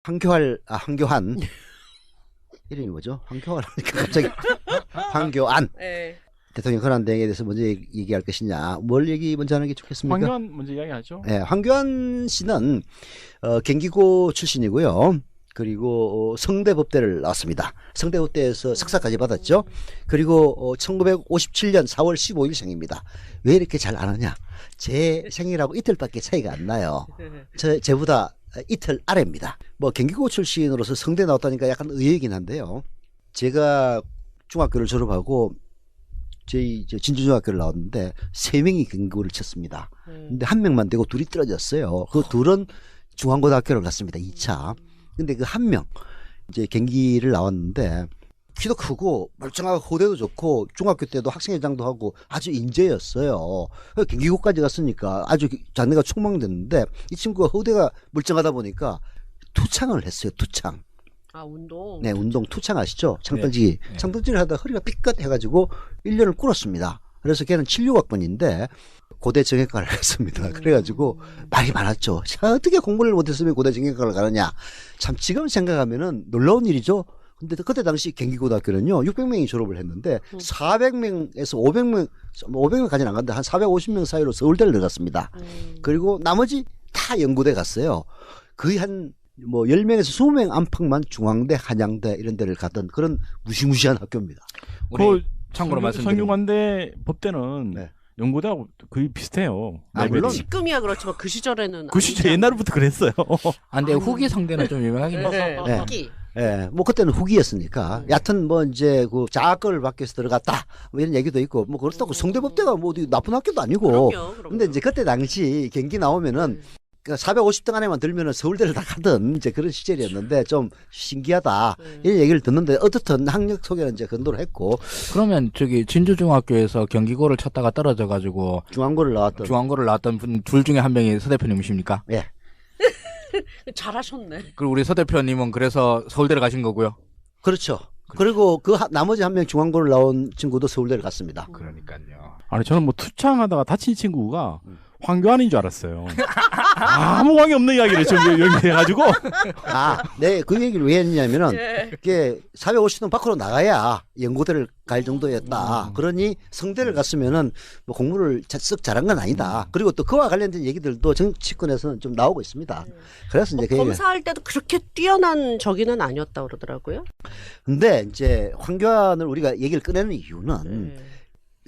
황교안 이름이 뭐죠? 황교안 하니까 갑자기 황교안 네. 대통령 권한대행에 대해서 먼저 얘기할 것이냐, 뭘 얘기 먼저 하는 게 좋겠습니까? 황교안 먼저 이야기하죠. 네, 황교안 씨는 경기고 출신이고요. 그리고 성대법대를 나왔습니다. 성대법대에서 석사까지 받았죠. 그리고 1957년 4월 15일생입니다. 왜 이렇게 잘 아느냐? 제 생일하고 이틀밖에 차이가 안 나요. 제보다 이틀 아래입니다. 뭐 경기고 출신으로서 성대 나왔다니까 약간 의외이긴 한데요. 제가 중학교를 졸업하고 저희 진주중학교를 나왔는데 3명이 경기고를 쳤습니다. 근데 1명만 되고 둘이 떨어졌어요. 그 둘은 중앙고등학교를 갔습니다. 2차. 근데 그 1명 이제 경기를 나왔는데 키도 크고 멀쩡하고 호대도 좋고 중학교 때도 학생회장도 하고 아주 인재였어요. 경기고까지 갔으니까 아주 장래가 촉망됐는데 이 친구가 호대가 멀쩡하다 보니까 투창을 했어요. 투창. 아, 운동. 네, 운동 투창 아시죠? 창던지기. 네. 창던지기를 하다가 허리가 삐끗 해가지고 1년을 꿇었습니다. 그래서 걔는 76학번인데 고대 정형외과를 갔습니다. 그래가지고 말이 많았죠. 자, 어떻게 공부를 못했으면 고대 정형외과를 가느냐. 참 지금 생각하면은 놀라운 일이죠. 근데 그때 당시 경기고등학교는요 600명이 졸업을 했는데 400명에서 500명, 500명까지는 안 갔는데 한 450명 사이로 서울대를 들어갔습니다. 그리고 나머지 다 연고대 갔어요. 거의 한 뭐 10명에서 20명 안팎만 중앙대, 한양대 이런 데를 가던 그런 무시무시한 학교입니다. 그 참고로 말씀드리면 성균관대 법대는 네. 연고대하고 거의 비슷해요. 아, 물론 지금이야 그렇지만 그 시절에는 그 시절 옛날부터 그랬어요. 아, 근데 후기 성대는 좀 유명하긴 했어. 네. 후기. 예, 뭐 그때는 후기였으니까. 여하튼 뭐 이제 그 자학을 밖에서 들어갔다 뭐 이런 얘기도 있고 뭐 그렇다고 성대법대가 뭐 어디 나쁜 학교도 아니고. 그럼요. 근데 이제 그때 당시 경기 나오면은 450등 안에만 들면은 서울대를 다 가던 이제 그런 시절이었는데 좀 신기하다 이런 얘기를 듣는데 어떻든 학력 소개는 이제 건도를 했고. 그러면 저기 진주중학교에서 경기고를 쳤다가 떨어져가지고 중앙고를 나왔던 분 둘 중에 한 명이 서 대표님이십니까? 예. 잘하셨네. 그리고 우리 서 대표님은 그래서 서울대를 가신 거고요. 그렇죠. 그리고 그 나머지 한 명 중앙고를 나온 친구도 서울대를 갔습니다. 그러니까요. 아니 저는 뭐 투창하다가 다친 친구가 황교안인 줄 알았어요. 아무 관계 없는 이야기를 좀 연기해가지고. 네, 그 얘기를 왜 했냐면은, 예. 이게 450등 밖으로 나가야 연고대를 갈 정도였다. 그러니 성대를 갔으면은 뭐 공부를 쓱 잘한 건 아니다. 그리고 또 그와 관련된 얘기들도 정치권에서는 좀 나오고 있습니다. 그래서 이제 검사할 때도 그렇게 뛰어난 저기는 아니었다 그러더라고요. 근데 이제 황교안을 우리가 얘기를 꺼내는 이유는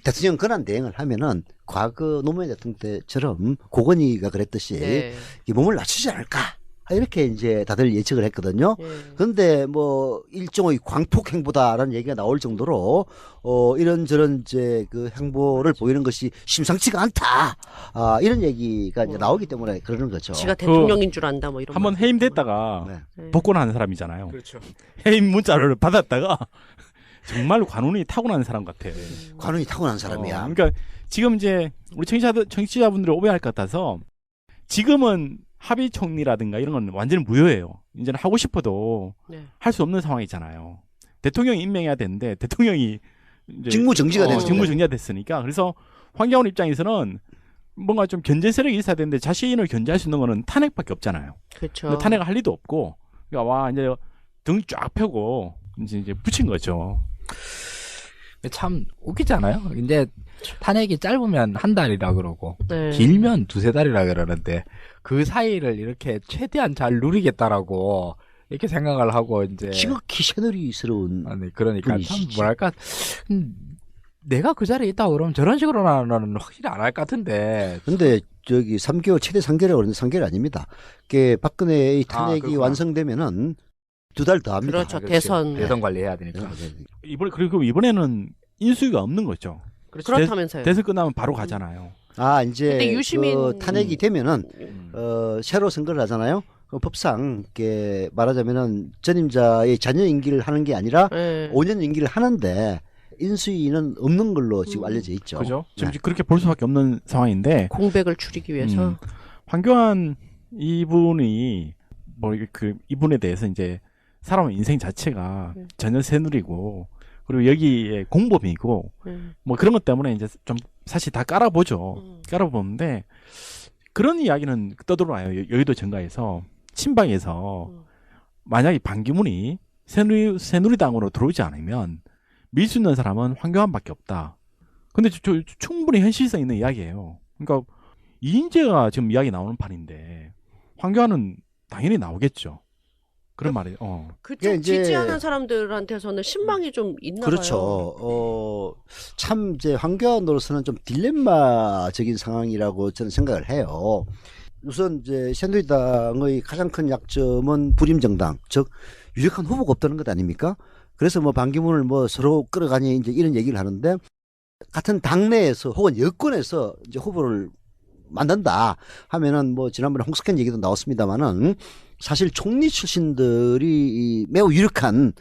대통령 권한 대행을 하면은 과거 노무현 대통령 때처럼 고건희가 그랬듯이 이 몸을 낮추지 않을까 이렇게 이제 다들 예측을 했거든요. 그런데 뭐 일종의 광폭 행보다라는 얘기가 나올 정도로 이런저런 이제 그 행보를 보이는 것이 심상치가 않다. 이런 얘기가 이제 나오기 때문에 그러는 거죠. 지가 대통령인 줄 안다 뭐 이런. 한번 해임됐다가 네. 복권하는 사람이잖아요. 그렇죠. 해임 문자를 받았다가 정말 관운이 타고난 사람 같아. 관운이 타고난 사람이야. 그러니까 지금 이제 우리 청취자분들이 오해할 것 같아서 지금은 합의 총리라든가 이런 건 완전히 무효예요. 이제는 하고 싶어도 할 수 없는 상황이잖아요. 대통령이 임명해야 되는데 대통령이 이제 직무정지가 됐어요. 직무정지가 됐으니까. 그래서 황교안 입장에서는 뭔가 좀 견제 세력이 있어야 되는데 자신을 견제할 수 있는 거는 탄핵밖에 없잖아요. 그렇죠. 탄핵을 할 리도 없고, 그러니까 와 이제 등 쫙 펴고 이제 붙인 거죠. 참 웃기지 않아요? 이제 탄핵이 짧으면 한 달이라 그러고 네. 길면 두세 달이라 그러는데 그 사이를 이렇게 최대한 잘 누리겠다라고 이렇게 생각을 하고 이제 지극히 새누리스러운. 아니 그러니까 분이시지. 참 뭐랄까 내가 그 자리에 있다고 그러면 저런 식으로는 확실히 안 할 것 같은데. 근데 저기 3개월 최대 3개월이라고 그러는데 3개월 아닙니다. 그게 박근혜의 탄핵이 그렇구나. 완성되면은 2달 더 합니다. 그렇죠. 대선 관리해야 되니까. 그리고 이번에는 인수위가 없는 거죠. 그렇다면서요. 대선 끝나면 바로 가잖아요. 이제 근데 유시민 그 탄핵이 되면은 새로 선거를 하잖아요. 그 법상 이렇게 말하자면은 전임자의 자녀 임기를 하는 게 아니라 5년 임기를 하는데 인수위는 없는 걸로 지금 알려져 있죠. 그죠? 지금 그렇게 볼 수밖에 없는 상황인데 공백을 줄이기 위해서 황교안 이분이 뭐 이분에 대해서 이제 사람 인생 자체가 전혀 새누리고 그리고 여기에 공범이고 뭐 그런 것 때문에 이제 좀 사실 다 깔아보죠. 깔아보는데 그런 이야기는 떠돌아요. 여의도 정가에서 친박에서 만약에 반기문이 새누리당으로 들어오지 않으면 밀 수 있는 사람은 황교안밖에 없다. 근데 충분히 현실성 있는 이야기예요. 그러니까 이인재가 지금 이야기 나오는 판인데 황교안은 당연히 나오겠죠. 그런 말이에요. 그쪽 이제- 지지하는 사람들한테서는 신망이 좀 있나 봐요. 그렇죠. 참 이제 황교안으로서는 좀 딜레마적인 상황이라고 저는 생각을 해요. 우선 이제 새누리당의 가장 큰 약점은 불임 정당, 즉 유력한 후보가 없다는 것 아닙니까? 그래서 뭐 반기문을 뭐 서로 끌어가니 이제 이런 얘기를 하는데, 같은 당내에서 혹은 여권에서 이제 후보를 만든다 하면은 뭐 지난번에 홍석현 얘기도 나왔습니다만은 사실 총리 출신들이 매우 유력한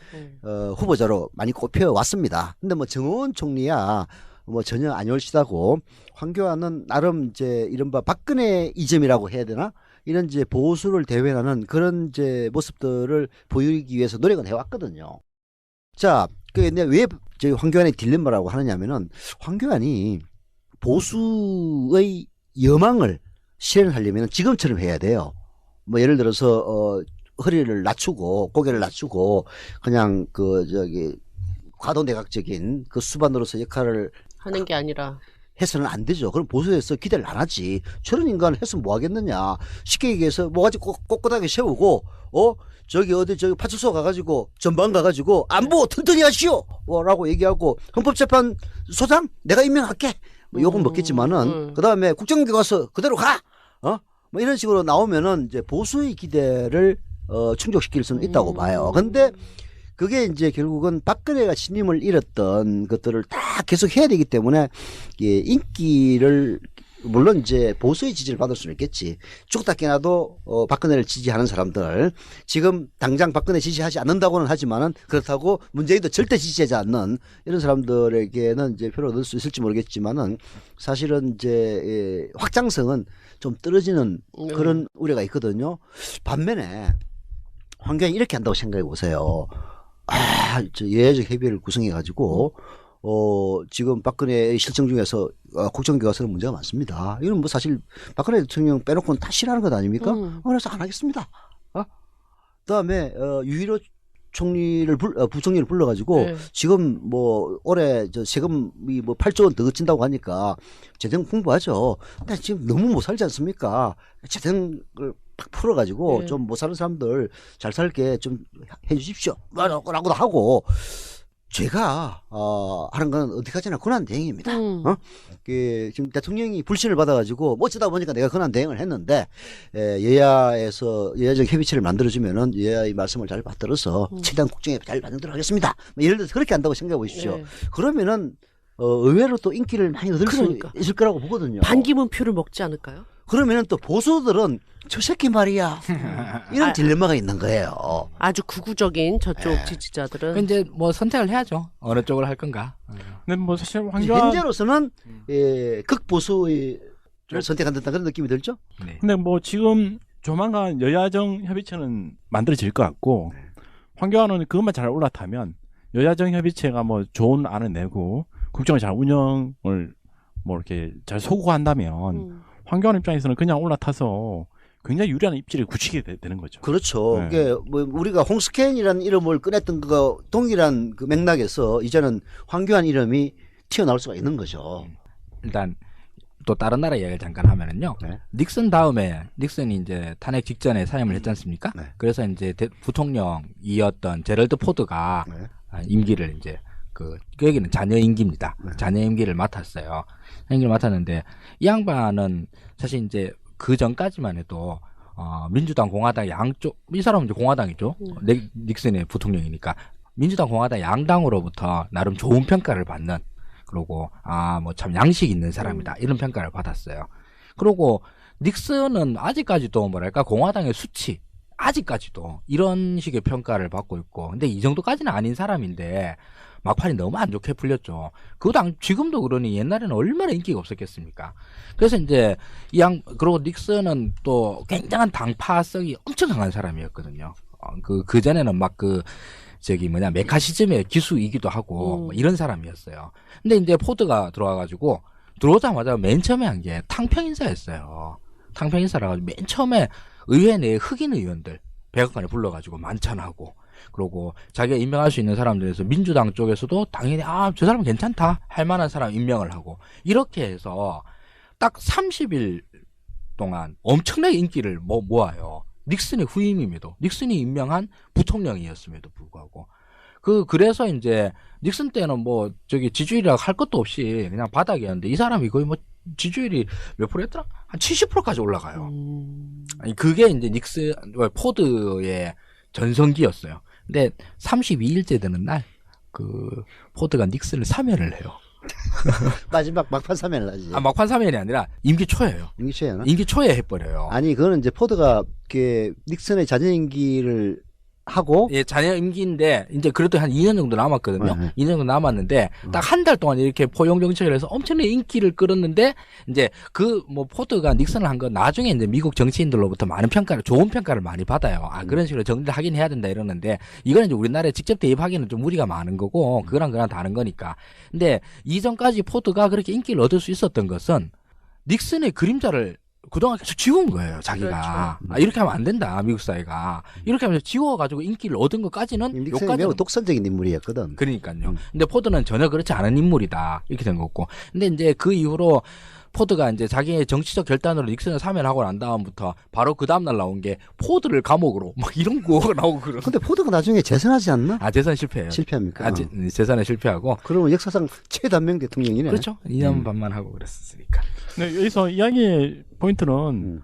후보자로 많이 꼽혀 왔습니다. 근데 뭐 정호원 총리야 뭐 전혀 아니올시다고, 황교안은 나름 이제 이른바 박근혜 이점이라고 해야 되나? 이런 이제 보수를 대변하는 그런 이제 모습들을 보이기 위해서 노력은 해왔거든요. 자, 왜 저희 황교안의 딜레마라고 하느냐면은, 황교안이 보수의 여망을 실현하려면 지금처럼 해야 돼요. 뭐 예를 들어서 허리를 낮추고 고개를 낮추고 그냥 과도내각적인 그 수반으로서 역할을 하는 게 아니라 해서는 안 되죠. 그럼 보수에서 기대를 안 하지. 저런 인간을 했으면 뭐 하겠느냐. 쉽게 얘기해서 뭐가지 꼿꼿하게 세우고, 저기 파출소 가가지고 전방 가가지고 안보 튼튼히 하시오 라고 얘기하고, 헌법재판소장 내가 임명할게 뭐 욕은 먹겠지만은 그 다음에 국정원에 가서 그대로 가 뭐 이런 식으로 나오면은 이제 보수의 기대를 충족시킬 수는 있다고 봐요. 근데 그게 이제 결국은 박근혜가 신임을 잃었던 것들을 다 계속 해야 되기 때문에, 인기를 물론 이제 보수의 지지를 받을 수는 있겠지. 죽다 깨나도 박근혜를 지지하는 사람들, 지금 당장 박근혜 지지하지 않는다고는 하지만은 그렇다고 문재인도 절대 지지하지 않는 이런 사람들에게는 이제 표를 얻을 수 있을지 모르겠지만은, 사실은 이제 확장성은 좀 떨어지는 그런 우려가 있거든요. 반면에 황교안이 이렇게 한다고 생각해 보세요. 예외적 협의를 구성해가지고 지금 박근혜의 실정 중에서 국정교과서는 문제가 많습니다. 이건 뭐 사실 박근혜 대통령 빼놓고는 다 싫어하는 것 아닙니까? 그래서 안 하겠습니다. 그다음에 유일호 총리를 부총리를 불러가지고 지금 뭐 올해 세금이 뭐 8조 원 더 걷힌다고 하니까 재정 홍보하죠. 근데 지금 너무 못 살지 않습니까? 재정을 팍 풀어가지고 좀 못 사는 사람들 잘 살게 좀 해주십시오. 라고도 하고, 제가 하는 건 어디까지나 권한 대행입니다. 지금 대통령이 불신을 받아가지고 뭐 어쩌다 보니까 내가 권한 대행을 했는데, 여야에서 여야적 협의체를 만들어주면은 여야의 말씀을 잘 받들어서 최대한 국정에 잘 반영도록 하겠습니다. 뭐 예를 들어서 그렇게 한다고 생각해 보십시오. 그러면은 의외로 또 인기를 많이 얻을 수 있을 거라고 보거든요. 반기문 표를 먹지 않을까요? 그러면은 또 보수들은 저 새끼 말이야 이런 딜레마가 있는 거예요. 아주 극우적인 저쪽 지지자들은 이제 뭐 선택을 해야죠. 어느 쪽을 할 건가. 근데 뭐 사실 황교안 현재로서는 극보수를 선택한다는 그런 느낌이 들죠. 네. 근데 뭐 지금 조만간 여야정 협의체는 만들어질 것 같고, 황교안은 그것만 잘 올라타면 여야정 협의체가 뭐 좋은 안을 내고 국정을 잘 운영을 뭐 이렇게 잘 소구한다면 황교안 입장에서는 그냥 올라타서 굉장히 유리한 입지를 굳히게 되는 거죠. 그렇죠. 네. 이게 뭐 우리가 홍스캔이라는 이름을 꺼냈던 그거 동일한 그 맥락에서 이제는 황교안 이름이 튀어나올 수가 있는 거죠. 일단 또 다른 나라 이야기를 잠깐 하면은요. 네. 닉슨 다음에 닉슨이 이제 탄핵 직전에 사임을 했지 않습니까? 네. 그래서 이제 부통령이었던 제럴드 포드가 네. 임기를 이제 그 여기는 자녀 임기입니다. 네. 자녀 임기를 맡았어요. 임기를 맡았는데 이 양반은 사실 이제 그 전까지만 해도 민주당 공화당 양쪽, 이 사람은 이제 공화당이죠. 닉슨의 부통령이니까 민주당 공화당 양당으로부터 나름 좋은 평가를 받는, 그리고 뭐 참 양식 있는 사람이다 이런 평가를 받았어요. 그리고 닉슨은 아직까지도 뭐랄까 공화당의 수치, 아직까지도 이런 식의 평가를 받고 있고, 근데 이 정도까지는 아닌 사람인데 막판이 너무 안 좋게 풀렸죠. 그 당 지금도 그러니 옛날에는 얼마나 인기가 없었겠습니까? 그래서 이제 그리고 닉슨은 또 굉장한 당파성이 엄청 강한 사람이었거든요. 그 전에는 막 메카시즘의 기수이기도 하고 뭐 이런 사람이었어요. 근데 이제 포드가 들어와가지고 들어오자마자 맨 처음에 한 게 탕평 인사였어요. 탕평 인사라 가지고 맨 처음에 의회 내에 흑인 의원들 백악관에 불러가지고 만찬하고 그러고 자기가 임명할 수 있는 사람들에서 민주당 쪽에서도 당연히 저 사람 괜찮다 할 만한 사람 임명을 하고 이렇게 해서 딱 30일 동안 엄청나게 인기를 모아요. 닉슨의 후임임에도 닉슨이 임명한 부통령이었음에도 불구하고 그래서 이제 닉슨 때는 뭐 지지율이라고 할 것도 없이 그냥 바닥이었는데 이 사람이 거의 뭐 지지율이 몇 프로였더라? 한 70%까지 올라가요. 아니 그게 이제 포드의 전성기였어요. 근데 32일째 되는 날 포드가 닉슨을 사면을 해요. 마지막 막판 사면을 하지. 막판 사면이 아니라 임기 초예요. 임기 초에나? 임기 초에 해버려요. 아니 그거는 이제 포드가 닉슨의 자녀 임기를 하고 예, 자녀 임기인데 이제 그래도 한 2년 정도 남았거든요. 네. 2년 정도 남았는데 딱 한 달 동안 이렇게 포용 정책을 해서 엄청나게 인기를 끌었는데 이제 포드가 닉슨을 한 건 나중에 이제 미국 정치인들로부터 많은 좋은 평가를 많이 받아요. 그런 식으로 정리를 하긴 해야 된다 이러는데 이거는 이제 우리나라에 직접 대입하기는 좀 무리가 많은 거고 그거랑 다른 거니까. 근데 이전까지 포드가 그렇게 인기를 얻을 수 있었던 것은 닉슨의 그림자를 그동안 계속 지운 거예요, 자기가. 그렇죠. 이렇게 하면 안 된다, 미국 사회가. 이렇게 하면서 지워가지고 인기를 얻은 것까지는, 닉슨이 요까지는. 매우 독선적인 인물이었거든. 그러니까요. 근데 포드는 전혀 그렇지 않은 인물이다. 이렇게 된 거고. 근데 이제 그 이후로 포드가 이제 자기의 정치적 결단으로 닉슨을 사면하고 난 다음부터 바로 그 다음날 나온 게 포드를 감옥으로 막 이런 거가 나오고 그런. 근데 포드가 나중에 재선하지 않나? 재선 실패해요. 실패합니까? 재선에 실패하고. 그러면 역사상 최단명 대통령이네. 그렇죠. 2년 반만 하고 그랬으니까. 네, 여기서 이야기의 포인트는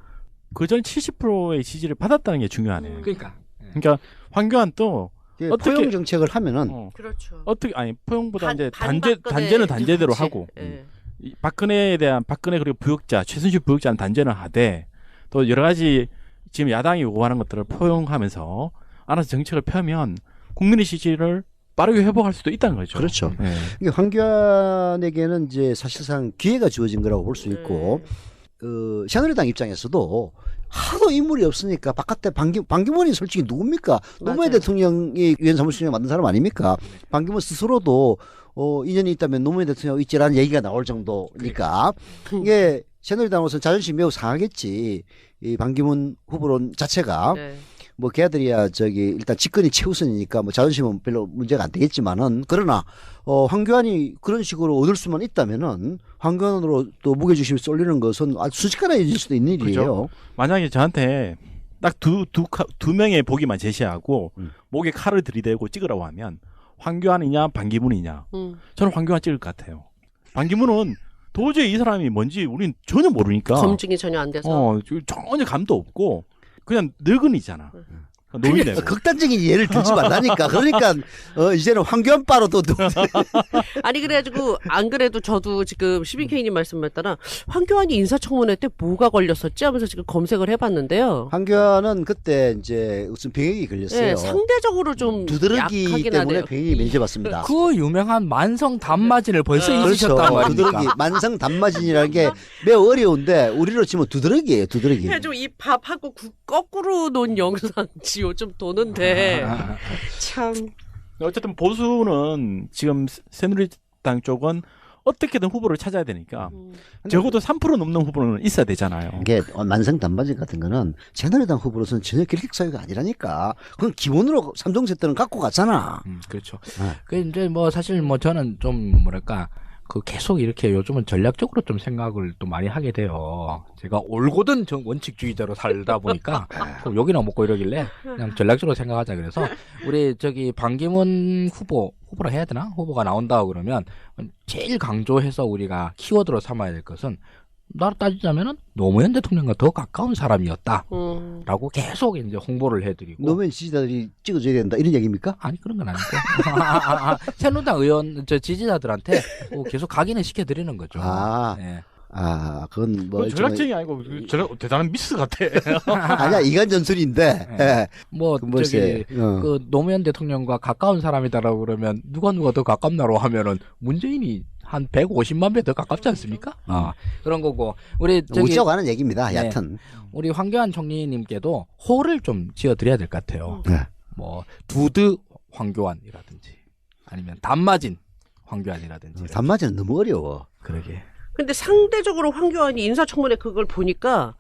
그전 70%의 지지를 받았다는 게 중요하네요. 그러니까 황교안도 어떻게 포용 정책을 하면은 그렇죠. 어떻게 포용보다 이제 반박근혜 단죄는 단죄대로 그렇지. 하고 예. 이 박근혜에 대한 박근혜 그리고 부역자 최순실 부역자는 단죄는 하되 또 여러 가지 지금 야당이 요구하는 것들을 포용하면서 알아서 정책을 펴면 국민의 지지를 빠르게 회복할 수도 있다는 거죠. 그렇죠. 네. 그러니까 황교안에게는 이제 사실상 기회가 주어진 거라고 볼 수 있고 새누리당 입장에서도 하도 인물이 없으니까 바깥에 반기문이 솔직히 누굽니까? 노무현 대통령이 유엔 사무총장 만든 사람 아닙니까? 반기문 스스로도 인연이 있다면 노무현 대통령 있지라는 얘기가 나올 정도니까 이게 새누리당으로서 자존심이 매우 상하겠지. 이 반기문 후보론 자체가 네. 뭐 걔들이야 일단 직권이 최우선이니까 뭐 자존심은 별로 문제가 안 되겠지만은 그러나 황교안이 그런 식으로 얻을 수만 있다면은 황교안으로 또 무게중심이 쏠리는 것은 아주 순식간에 수도 있는 일이에요. 그죠. 만약에 저한테 딱 두 명의 보기만 제시하고 목에 칼을 들이대고 찍으라고 하면 황교안이냐 반기문이냐 저는 황교안 찍을 것 같아요. 반기문은 도저히 이 사람이 뭔지 우린 전혀 모르니까 검증이 전혀 안 돼서 전혀 감도 없고 그냥 늙은이잖아. 노인네. 극단적인 예를 들지 말라니까. 그러니까 이제는 황교안바로도 아니 그래가지고 안 그래도 저도 지금 시민케이님 말씀에 따라 황교안이 인사청문회 때 뭐가 걸렸었지 하면서 지금 검색을 해봤는데요. 황교안은 그때 이제 무슨 병역이 걸렸어요. 네, 상대적으로 좀 두드러기 약하긴 때문에 하네요. 병역이 면제받습니다. 그 유명한 만성 단마진을 벌써 그렇죠. 잊으셨단 말입니까? 두드러기 만성 단마진이라는 게 매우 어려운데 우리로 치면 두드러기예요. 두드러기. 해좀 이 밥하고 거꾸로 놓은 영상지 요즘 도는데 참. 어쨌든 보수는 지금 새누리당 쪽은 어떻게든 후보를 찾아야 되니까 적어도 3% 넘는 후보는 있어야 되잖아요. 이게 만성 단마진 같은 거는 새누리당 후보로서는 전혀 결격 사유가 아니라니까. 그건 기본으로 삼종세 때는 갖고 갔잖아. 그렇죠. 네. 그 이제 뭐 사실 뭐 저는 좀 뭐랄까 계속 이렇게 요즘은 전략적으로 좀 생각을 또 많이 하게 돼요. 제가 올곧은 원칙주의자로 살다 보니까 좀 욕이나 먹고 이러길래 그냥 전략적으로 생각하자 그래서 우리 반기문 후보라 해야 되나? 후보가 나온다고 그러면 제일 강조해서 우리가 키워드로 삼아야 될 것은 나로 따지자면은 노무현 대통령과 더 가까운 사람이었다라고 계속 이제 홍보를 해드리고 노무현 지지자들이 찍어줘야 된다 이런 얘기입니까? 아니 그런 건 아니고 새누리당 의원 지지자들한테 계속 각인을 시켜드리는 거죠. 네. 그건 뭐 전략적이 아니고 대단한 미스 같아. 아니야 이간 전술인데. 네. 뭐 글쎄, 그 노무현 대통령과 가까운 사람이다라고 그러면 누가 더 가깝나로 하면은 문재인이 한 150만 배 더 가깝지 않습니까? 그런 거고 우리 우쩍 하는 얘기입니다. 네. 얕은. 우리 황교안 총리님께도 호를 좀 지어드려야 될 것 같아요. 네. 뭐 두드 황교안이라든지 아니면 단마진 황교안이라든지. 단마진은 너무 어려워. 그러게. 근데 상대적으로 황교안이 인사청문회 그걸 보니까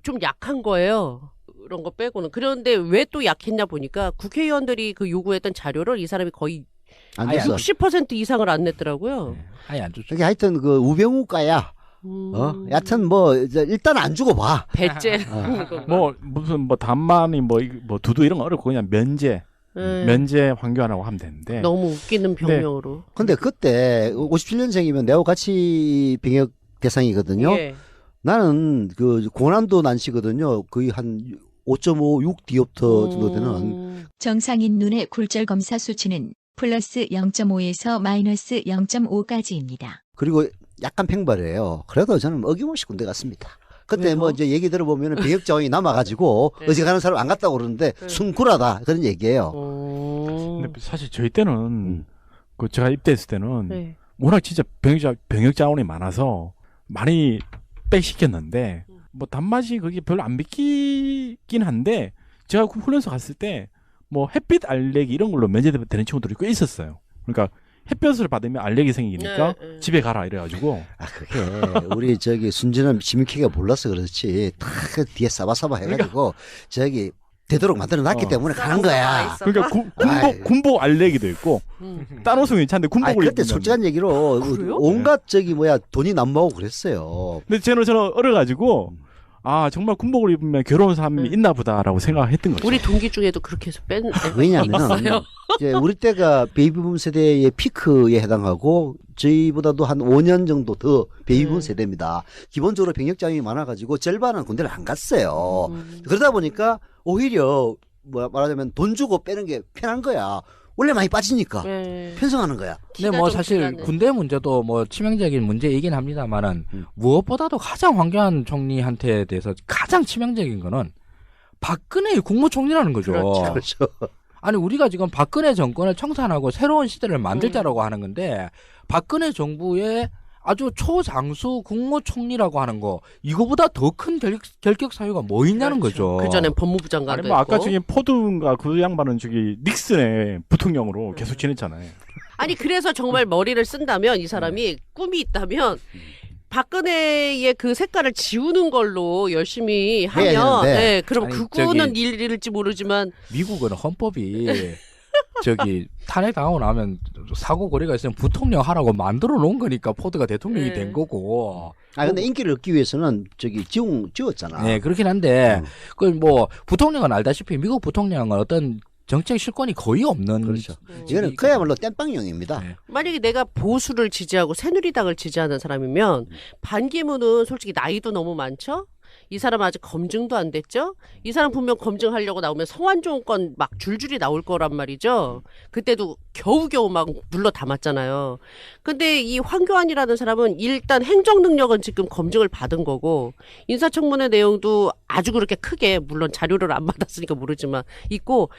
좀 약한 거예요. 그런 거 빼고는. 그런데 왜 또 약했냐 보니까 국회의원들이 그 요구했던 자료를 이 사람이 거의 안 아예 됐어. 60% 이상을 안 냈더라고요. 네. 아예 안 좋죠. 그게 하여튼 그 우병우과야. 여하튼 뭐 이제 일단 안 주고 봐. 배째. 뭐 무슨 뭐 단만이 뭐 두두 이런 거 어렵고 그냥 면제 황교안하고 하면 되는데. 너무 웃기는 병명으로. 근데 그때 57년생이면 내하고 같이 병역 대상이거든요. 예. 나는 그 고난도 난시거든요. 거의 한 5.5, 6 디옵터 정도 되는. 정상인 눈의 굴절 검사 수치는 플러스 0.5에서 마이너스 0.5까지입니다. 그리고 약간 팽발해요. 그래도 저는 어김없이 군대 갔습니다. 그때 왜요? 뭐 이제 얘기 들어보면 병역 자원이 남아가지고 네. 어제 가는 사람 안 갔다고 그러는데 네. 순쿨하다 그런 얘기예요. 근데 사실 저희 때는 그 제가 입대했을 때는 네. 워낙 진짜 병역 자원이 많아서 많이 빽시켰는데 뭐 단맛이 그게 별로 안 믿기긴 한데 제가 그 훈련소 갔을 때 뭐 햇빛 알레르기 이런 걸로 면제되는 친구들이 꽤 있었어요. 그러니까 햇볕을 받으면 알레르기 생기니까 네, 네. 집에 가라 이래가지고 아 그게 우리 저기 순진한 지민키가 몰라서 그렇지 다 그 뒤에 싸바싸바 해가지고 저기 되도록 만들어놨기 때문에 가는 거야. 그러니까 아이. 군복 알레르기도 있고 딴 옷은 괜찮은데 아 군복을 그때 입으면 솔직한 얘기로 그래요? 온갖 저기 뭐야 돈이 남모하고 그랬어요. 근데 저는 어려가지고 아 정말 군복을 입으면 괴로운 사람이 있나 보다라고 생각했던 거죠. 우리 동기 중에도 그렇게 해서 뺀 왜냐하면 있어요. 이제 우리 때가 베이비붐 세대의 피크에 해당하고 저희보다도 한 5년 정도 더 베이비붐 세대입니다. 기본적으로 병역장이 많아가지고 절반은 군대를 안 갔어요. 그러다 보니까 오히려 뭐 말하자면 돈 주고 빼는 게 편한 거야. 원래 많이 빠지니까 네. 편성하는 거야. 근데 티가 뭐 좀 사실 티나네. 군대 문제도 뭐 치명적인 문제이긴 합니다만은 무엇보다도 가장 황교안 총리한테 대해서 가장 치명적인 거는 박근혜의 국무총리라는 거죠. 그렇죠. 아니 우리가 지금 박근혜 정권을 청산하고 새로운 시대를 만들자라고 하는 건데 박근혜 정부의 아주 초장수 국무총리라고 하는 거 이거보다 더 큰 결격 사유가 뭐 있냐는 거죠. 그 전엔 법무부 장관도 아니 뭐 아까 했고. 저기 포드인가 그 양반은 저기 닉슨의 부통령으로 계속 지냈잖아요. 아니 그래서 정말 머리를 쓴다면 이 사람이 꿈이 있다면 박근혜의 그 색깔을 지우는 걸로 열심히 해야 하면 되는데. 네, 그럼 아니, 그거는 저기- 일일지 모르지만 미국은 헌법이 저기 탄핵 당하고 나면 사고 거리가 있으면 부통령 하라고 만들어 놓은 거니까 포드가 대통령이 네. 된 거고. 아 근데 인기를 얻기 위해서는 저기 지웠잖아. 네, 그렇긴 한데 그 뭐 부통령은 알다시피 미국 부통령은 어떤 정책 실권이 거의 없는 그렇죠. 이거는 그야말로 땜빵용입니다. 네. 만약에 내가 보수를 지지하고 새누리당을 지지하는 사람이면 반기문은 솔직히 나이도 너무 많죠? 이 사람 아직 검증도 안 됐죠? 이 사람 분명 검증하려고 나오면 성완종 건 막 줄줄이 나올 거란 말이죠. 그때도 겨우겨우 막 눌러 담았잖아요. 근데 이 황교안이라는 사람은 일단 행정 능력은 지금 검증을 받은 거고 인사청문회 내용도 아주 그렇게 크게 물론 자료를 안 받았으니까 모르지만 있고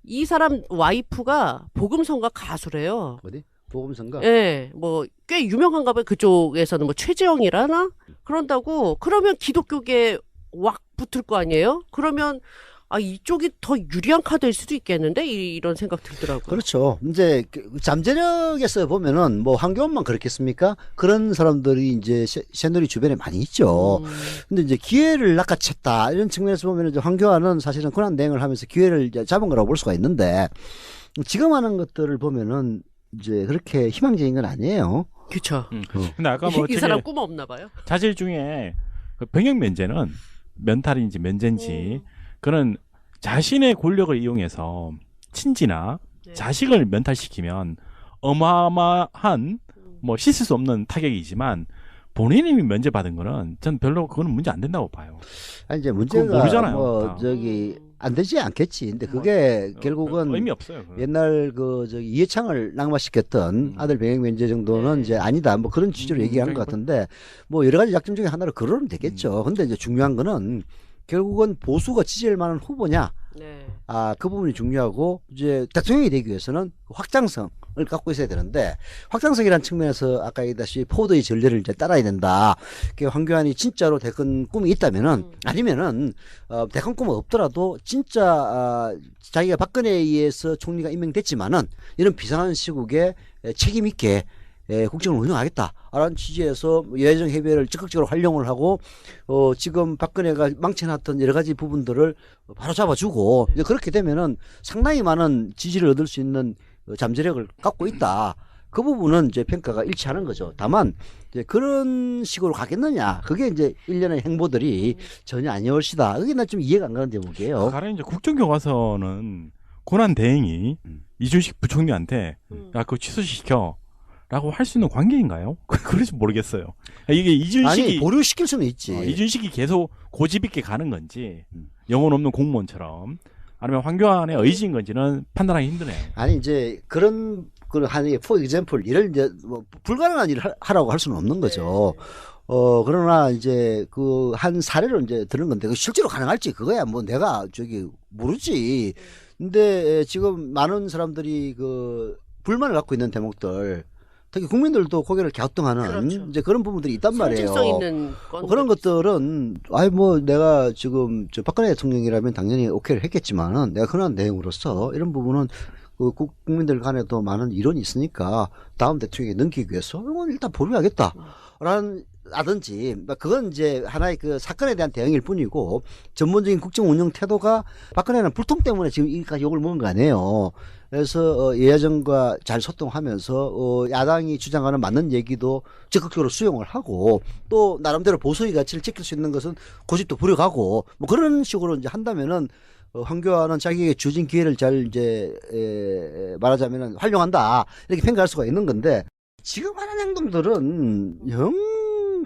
이 사람 와이프가 복음성가 가수래요. 어디? 보금선가? 예, 뭐 꽤 유명한가 봐요. 그쪽에서는 뭐 최재형이라나 그런다고 그러면 기독교계 왁 붙을 거 아니에요? 그러면 아 이쪽이 더 유리한 카드일 수도 있겠는데 이런 생각 들더라고요. 그렇죠. 이제 잠재력에서 보면은 뭐 황교안만 그렇겠습니까? 그런 사람들이 이제 새누리 주변에 많이 있죠. 근데 이제 기회를 낚아챘다 이런 측면에서 보면 이제 황교안은 사실은 권한 대행을 하면서 기회를 이제 잡은 거라고 볼 수가 있는데 지금 하는 것들을 보면은 이제 그렇게 희망적인 건 아니에요. 그렇죠. 근데 아까 뭐 이 저기 사람 꿈 없나 봐요. 자질 중에 그 병역 면제는 면탈인지 면제인지 그런 자신의 권력을 이용해서 친지나 네. 자식을 면탈시키면 어마어마한 뭐 씻을 수 없는 타격이지만 본인이 면제받은 거는 전 별로 그거는 문제 안 된다고 봐요. 아니 이제 그건 문제가 모르잖아요. 뭐 다. 저기 안 되지 않겠지. 근데 그게 결국은 의미 없어요. 그건. 옛날 그 저기 이해창을 낙마시켰던 아들 병역 면제 정도는 네. 이제 아니다. 뭐 그런 취지로 얘기한 것 같은데 뭐 여러 가지 약점 중에 하나로 그러면 되겠죠. 근데 이제 중요한 거는 결국은 보수가 지지할 만한 후보냐. 네. 아, 그 부분이 중요하고 이제 대통령이 되기 위해서는 확장성을 갖고 있어야 되는데 확장성이라는 측면에서 아까 얘기했다시피 포드의 전례를 이제 따라야 된다. 황교안이 진짜로 대권 꿈이 있다면은 아니면은 대권 꿈은 없더라도 진짜 자기가 박근혜에 의해서 총리가 임명됐지만은 이런 비상한 시국에 책임 있게 국정을 운영하겠다라는 취지에서 여야정 협의회를 적극적으로 활용을 하고 지금 박근혜가 망쳐놨던 여러 가지 부분들을 바로 잡아주고 이제 그렇게 되면은 상당히 많은 지지를 얻을 수 있는 잠재력을 갖고 있다. 그 부분은 이제 평가가 일치하는 거죠. 다만 이제 그런 식으로 가겠느냐? 그게 이제 일련의 행보들이 전혀 아니올시다. 그게 나 좀 이해가 안 가는 대목이에요. 가령 이제 국정교과서는 고난 대행이 이준식 부총리한테 야 그거 취소시켜라고 할 수 있는 관계인가요? 그래서 모르겠어요. 이게 이준식이 아니 보류시킬 수는 있지. 이준식이 계속 고집 있게 가는 건지 영혼 없는 공무원처럼 아니면 황교안의 의지인 건지는 판단하기 힘드네요. 아니 이제 그런 한 for example 이를 이제 뭐 불가능한 일을 하라고 할 수는 없는 거죠. 그러나 이제 그 한 사례로 이제 들은 건데 실제로 가능할지 그거야 뭐 내가 저기 모르지. 근데 지금 많은 사람들이 그 불만을 갖고 있는 대목들 특히 국민들도 고개를 갸우뚱하는 그렇죠. 이제 그런 부분들이 있단 말이에요. 상징성 있는 건 그런 것들은 아이 뭐 내가 지금 저 박근혜 대통령이라면 당연히 오케이를 했겠지만은 내가 그런 내용으로서 이런 부분은 그 국민들 간에도 많은 이론이 있으니까 다음 대통령에 넘기기 위해서 이건 일단 보류하겠다라는 라든지 그건 이제 하나의 그 사건에 대한 대응일 뿐이고 전문적인 국정 운영 태도가 박근혜는 불통 때문에 지금 여기까지 욕을 먹은 거 아니에요. 그래서 여야정과 잘 소통하면서 야당이 주장하는 맞는 얘기도 적극적으로 수용을 하고 또 나름대로 보수의 가치를 지킬 수 있는 것은 고집도 부려가고 뭐 그런 식으로 이제 한다면은 황교안은 자기에게 주어진 기회를 잘 이제 말하자면은 활용한다 이렇게 평가할 수가 있는 건데 지금 하는 행동들은 영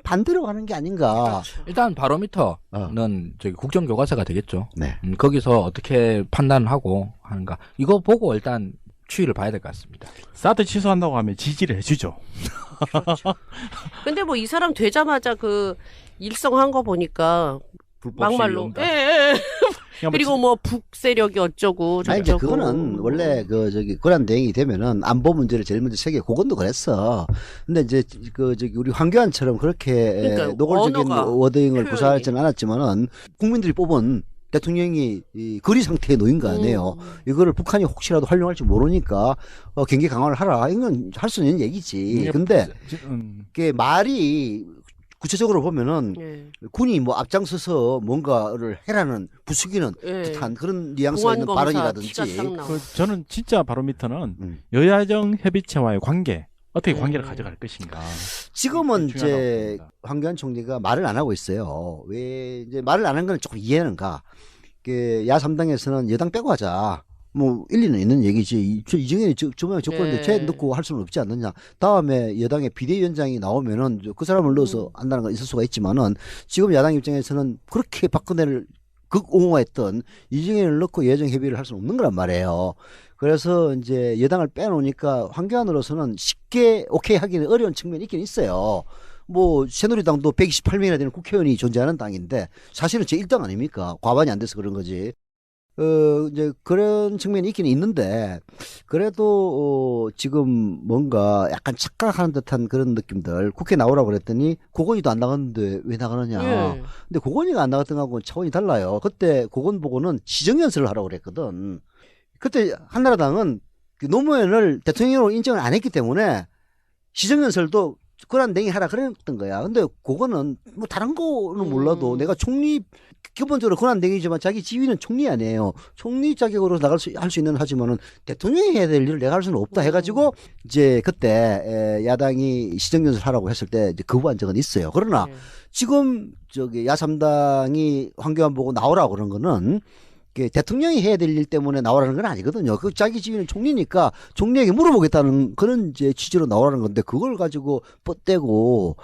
반대로 가는 게 아닌가. 일단 바로미터는 저기 국정교과서가 되겠죠. 네. 거기서 어떻게 판단을 하고 하는가 이거 보고 일단 추이를 봐야 될 것 같습니다. 사드 취소한다고 하면 지지를 해주죠. 근데 뭐 이 사람 되자마자 그 일성한 거 보니까 불법 막말로. 시위온다. 예. 그냥 그리고 뭐 북세력이 어쩌고 아니 이제 저쩌고. 그거는 원래 그 저기 권한 대행이 되면은 안보 문제를 제일 먼저 세계 고건도 그랬어. 근데 이제 그 저기 우리 황교안처럼 그렇게 그러니까 노골적인 언어가, 워딩을 표현이. 구사하지는 않았지만은 국민들이 뽑은 대통령이 이 거리 상태에 놓인 거 아니에요. 이거를 북한이 혹시라도 활용할지 모르니까 경계 강화를 하라. 이건 할 수 있는 얘기지. 근데 그게 말이 구체적으로 보면은 예. 군이 뭐 앞장서서 뭔가를 해라는 부추기는 예. 듯한 그런 뉘앙스가 있는 보안검사 티가 발언이라든지 딱 나와. 저는 진짜 바로미터는 여야정 협의체와의 관계 어떻게 관계를 가져갈 것인가. 지금은 그게 중요하다고 이제 봅니다. 황교안 총리가 말을 안 하고 있어요. 왜 이제 말을 안 한 건 조금 이해는 가. 그 야3당에서는 여당 빼고 하자. 뭐 일리는 있는 얘기지. 이정현이 저번에 조건인데 네. 쟤 넣고 할 수는 없지 않느냐. 다음에 여당의 비대위원장이 나오면은 그 사람을 넣어서 한다는 건 있을 수가 있지만은 지금 야당 입장에서는 그렇게 박근혜를 극옹호했던 이정현을 넣고 예정 협의를 할 수는 없는 거란 말이에요. 그래서 이제 여당을 빼놓으니까 황교안으로서는 쉽게 오케이 하기는 어려운 측면이 있긴 있어요. 뭐 새누리당도 128명이나 되는 국회의원이 존재하는 당인데 사실은 제 1당 아닙니까? 과반이 안 돼서 그런 거지. 이제 그런 측면이 있긴 있는데 그래도 지금 뭔가 약간 착각하는 듯한 그런 느낌들. 국회 나오라고 그랬더니 고건이도 안 나갔는데 왜 나가느냐. 예. 근데 고건이가 안 나갔던 거하고는 차원이 달라요. 그때 고건 보고는 시정연설을 하라고 그랬거든. 그때 한나라당은 그 노무현을 대통령으로 인정을 안 했기 때문에 시정연설도 권한 대행이 하라 그랬던 거야. 근데 그거는 뭐 다른 거는 몰라도 내가 총리 기본적으로 권한 대행이지만 자기 지위는 총리 아니에요. 총리 자격으로 나갈 수 할 수 있는 하지만은 대통령이 해야 될 일을 내가 할 수는 없다 해가지고 이제 그때 야당이 시정연설 하라고 했을 때 이제 거부한 적은 있어요. 그러나 예. 지금 저기 야3당이 황교안 보고 나오라고 그런 거는 대통령이 해야 될 일 때문에 나오라는 건 아니거든요. 그 자기 지위는 총리니까 총리에게 물어보겠다는 그런 이제 취지로 나오라는 건데 그걸 가지고 뻗대고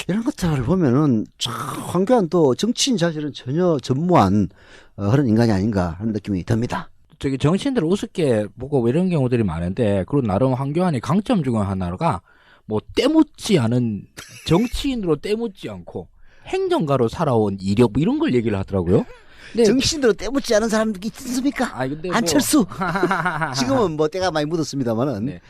이런 것들을 보면은 참 황교안도 정치인 자질은 전혀 전무한 그런 인간이 아닌가 하는 느낌이 듭니다. 저기 정치인들 우습게 보고 이런 경우들이 많은데 그리고 나름 황교안이 강점 중 하나가 뭐 때묻지 않은 정치인으로 때묻지 않고 행정가로 살아온 이력 뭐 이런 걸 얘기를 하더라고요. 네. 정치인으로 때묻지 않은 사람들이 있습니까? 근데 안철수 지금은 뭐 때가 많이 묻었습니다만은 네.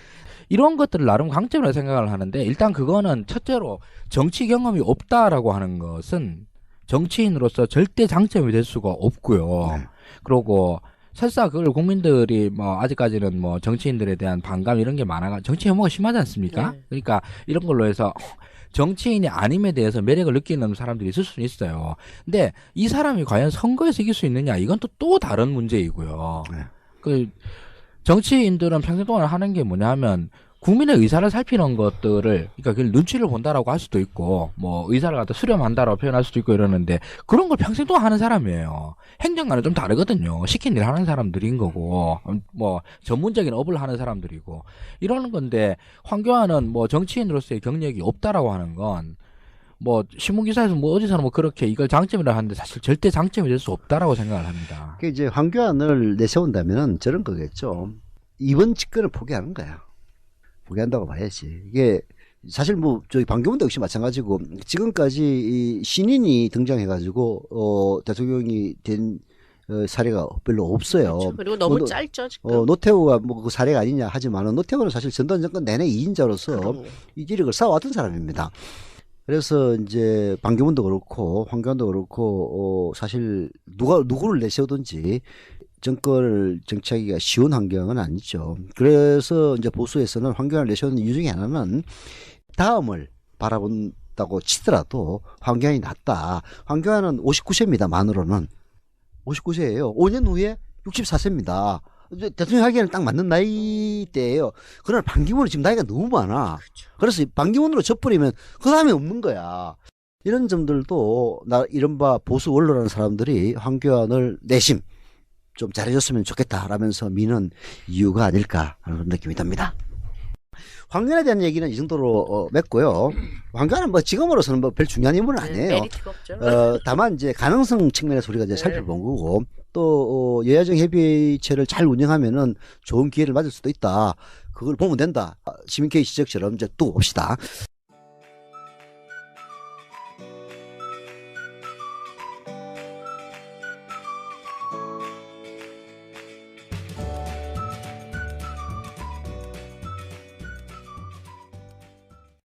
이런 것들을 나름 강점으로 생각을 하는데 일단 그거는 첫째로 정치 경험이 없다라고 하는 것은 정치인으로서 절대 장점이 될 수가 없고요. 네. 그리고 설사 그걸 국민들이 뭐 아직까지는 뭐 정치인들에 대한 반감 이런 게 많아가 정치 혐오가 심하지 않습니까? 네. 그러니까 이런 걸로 해서 정치인이 아님에 대해서 매력을 느끼는 사람들이 있을 수는 있어요. 근데 이 사람이 과연 선거에서 이길 수 있느냐 이건 또 다른 문제이고요. 네. 그 정치인들은 평생 동안 하는 게 뭐냐면 국민의 의사를 살피는 것들을 그러니까 그 눈치를 본다라고 할 수도 있고 뭐 의사를 갖다 수렴한다라고 표현할 수도 있고 이러는데 그런 걸 평생 동안 하는 사람이에요. 행정과는 좀 다르거든요. 시킨 일 하는 사람들인 거고 뭐 전문적인 업을 하는 사람들이고 이러는 건데 황교안은 뭐 정치인으로서의 경력이 없다라고 하는 건 뭐 신문 기사에서 뭐 어디서는 뭐 그렇게 이걸 장점이라 하는데 사실 절대 장점이 될 수 없다라고 생각을 합니다. 그 이제 황교안을 내세운다면은 저런 거겠죠. 이번 집권을 포기하는 거야. 포기한다고 봐야지. 이게 사실 뭐 저희 반기문도 역시 마찬가지고 지금까지 이 신인이 등장해가지고 대통령이 된 사례가 별로 없어요. 그렇죠. 그리고 너무 뭐, 짧죠 지금. 노태우가 뭐 그 사례가 아니냐 하지만은 노태우는 사실 전두환 정권 내내 2인자로서 그럼요. 이 이력을 쌓아왔던 사람입니다. 그래서 이제 반기문도 그렇고 황교안도 그렇고 사실 누구를 내세우든지 정권을 정치하기가 쉬운 환경은 아니죠. 그래서 이제 보수에서는 황교안을 내세우는 이유 중에 하나는 다음을 바라본다고 치더라도 황교안이 낫다. 황교안은 59세입니다. 만으로는 59세예요. 5년 후에 64세입니다. 대통령 하기에는 딱 맞는 나이대예요. 그러나 반기문은 지금 나이가 너무 많아. 그래서 반기문으로 져버리면 그 다음에 없는 거야. 이런 점들도 이른바 보수 원로라는 사람들이 황교안을 내심 좀 잘해줬으면 좋겠다라면서 미는 이유가 아닐까 하는 느낌이 듭니다. 황교안에 대한 얘기는 이 정도로 맺고요. 황교안은 뭐 지금으로서는 뭐 별 중요한 인물은 아니에요. 메리트가 없죠. 다만 이제 가능성 측면에서 우리가 이제 살펴본 거고 또 여야정 협의체를 잘 운영하면은 좋은 기회를 맞을 수도 있다. 그걸 보면 된다. 시민케이 지적처럼 이제 두고 봅시다.